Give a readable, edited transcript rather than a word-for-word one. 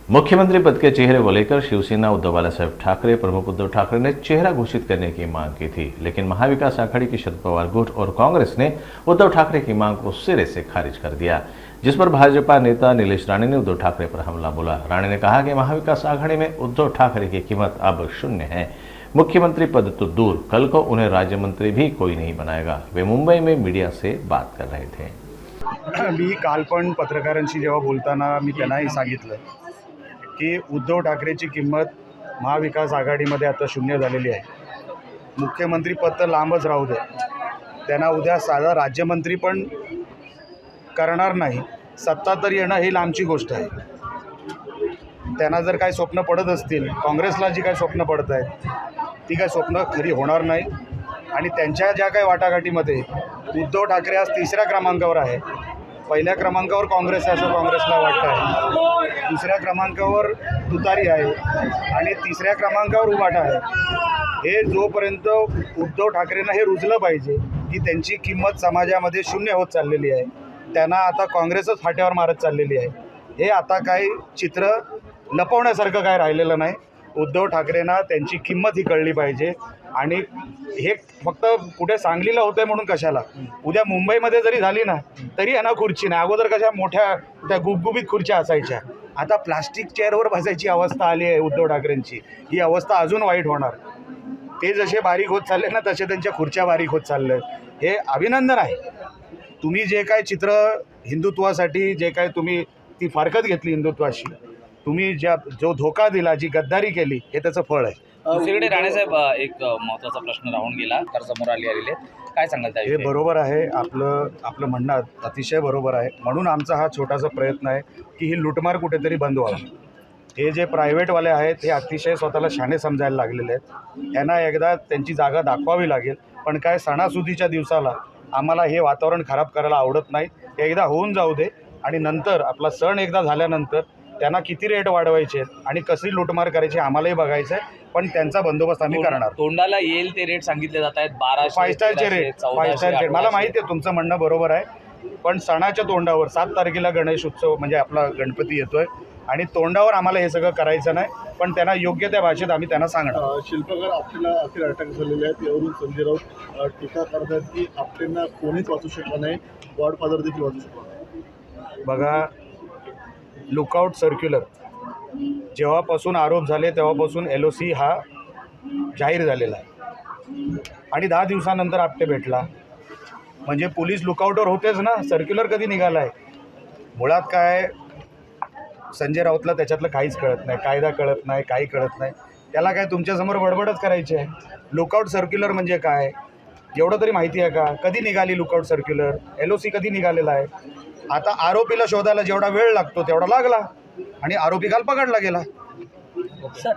मुख्यमंत्री पद के चेहरे को लेकर शिवसेना उद्धव बालासाहेब ठाकरे प्रमुख उद्धव ठाकरे ने चेहरा घोषित करने की मांग की थी, लेकिन महाविकास आघाड़ी की शरद पवार गुट और कांग्रेस ने उद्धव ठाकरे की मांग को सिरे से खारिज कर दिया, जिस पर भाजपा नेता नीलेश राणे ने उद्धव ठाकरे पर हमला बोला। राणे ने कहा कि महाविकास आघाड़ी में उद्धव ठाकरे की कीमत अब शून्य है। मुख्यमंत्री पद तो दूर, कल को उन्हें राज्य मंत्री भी कोई नहीं बनाएगा। वे मुंबई में मीडिया से बात कर रहे थे। मी काल पण पत्रकारांशी जेव्हा बोलताना मी त्यांनाही सांगितलं की उद्धव ठाकरेची किंमत महाविकास आघाडीमध्ये आता शून्य झालेली आहे। मुख्यमंत्री पद तर लांबच राहू दे, त्यांना उद्या साधा राज्यमंत्री पण करणार नाही, सत्ता तर येणं ही लांबची गोष्ट आहे। त्यांना जर काही स्वप्न पडत असतील, काँग्रेसला जी काही स्वप्न पडत आहेत ती काही स्वप्न खरी होणार नाही। आणि त्यांच्या ज्या काही वाटाघाटीमध्ये उद्धव ठाकरे आज तिसऱ्या क्रमांकावर आहे। पहिल्या क्रमांकावर काँग्रेस आहे असं काँग्रेसला वाटतं आहे, दुसऱ्या क्रमांकावर तुतारी आहे आणि तिसऱ्या क्रमांकावर उभाटा आहे। हे जोपर्यंत उद्धव ठाकरेंना हे रुजलं पाहिजे की त्यांची किंमत समाजामध्ये शून्य होत चाललेली आहे, त्यांना आता काँग्रेसच फाट्यावर मारत चाललेली आहे, हे आता काही चित्र लपवण्यासारखं काय राहिलेलं नाही। उद्धव ठाकरेंना त्यांची किंमत ही कळली पाहिजे। आणि हे फक्त कुठे सांगलीला होतं आहे म्हणून कशाला, उद्या मुंबईमध्ये जरी झाली ना तरी यांना खुर्ची नाही। अगोदर कशा मोठ्या त्या गुबगुबीत खुर्च्या असायच्या, आता प्लास्टिक चेअरवर बसायची अवस्था आली आहे उद्धव ठाकरेंची। ही अवस्था अजून वाईट होणार। ते जसे बारीक होत चालले ना तसे त्यांच्या खुर्च्या बारीक होत चालल्या। हे अभिनंदन आहे। तुम्ही जे काय चित्र हिंदुत्वासाठी जे काय तुम्ही ती फारकत घेतली हिंदुत्वाशी, तुम्ही जो धोका दिला, जी गद्दारी केली, हे त्याचं फळ आहे। दुसरीकडे राणेसाहेब एक महत्त्वाचा प्रश्न राहून गेला, तर समोर आलेले काय सांगाल त्याविषयी? हे बरोबर आहे, आपलं म्हणणं अतिशय बरोबर आहे। म्हणून आमचा हा छोटासा प्रयत्न आहे की ही लुटमार कुठेतरी बंद व्हावी। हे जे प्रायव्हेटवाले आहेत हे अतिशय स्वतःला शाणे समजायला लागलेले आहेत, यांना एकदा त्यांची जागा दाखवावी लागेल। पण काय सणासुदीच्या दिवसाला आम्हाला हे वातावरण खराब करायला आवडत नाही। एकदा होऊन जाऊ दे आणि नंतर आपला सण एकदा झाल्यानंतर त्यांना किती रेट वाढवायचे आणि कशी लुटमार करायची आम्हालाही बघायचं आहे, पण त्यांचा बंदोबस्त आम्ही करणार। तोंडाला येईल ते रेट सांगितले जात आहेत, 1200 फाईव्ह स्टारचे रेट, 5 स्टारचे रेट। मला माहिती आहे तुमचं म्हणणं बरोबर आहे, पण सणाच्या तोंडावर 7 तारखेला गणेश उत्सव म्हणजे आपला गणपती येतोय आणि तोंडावर आम्हाला हे सगळं करायचं नाही, पण त्यांना योग्य त्या भाषेत आम्ही त्यांना सांगणार। शिल्पकार आपल्याला अखेर अटक झालेले आहेत, यावरून संजय राऊत टीका करतात की आपल्याला कोणीच वाचू शकलं नाही, गॉडफादर देखील वाचू शकला नाही। बघा, लुकआउट सर्क्युलर जेव्हापासून आरोप झाले तेव्हापासून LOC हा जाहीर झालेला आहे आणि 10 दिवसानंतर आपटे भेटला म्हणजे पोलीस लुकआउटवर होतेच ना। सर्क्युलर कधी निघाला आहे? मुळात काय, संजय राऊतला त्याच्यातलं काहीच कळत नाही, कायदा कळत नाही, काही कळत नाही। त्याला काय तुमच्यासमोर बडबडच करायची आहे। लुकआउट सर्क्युलर म्हणजे काय एवढं तरी माहिती आहे का? कधी निघाली लुकआउट सर्क्युलर? LOC कधी निघालेला आहे? आता आरोपीला शोधायला जेवढा वेळ लागतो तेवढा लागला आणि आरोपी काल पकडला गेला। सर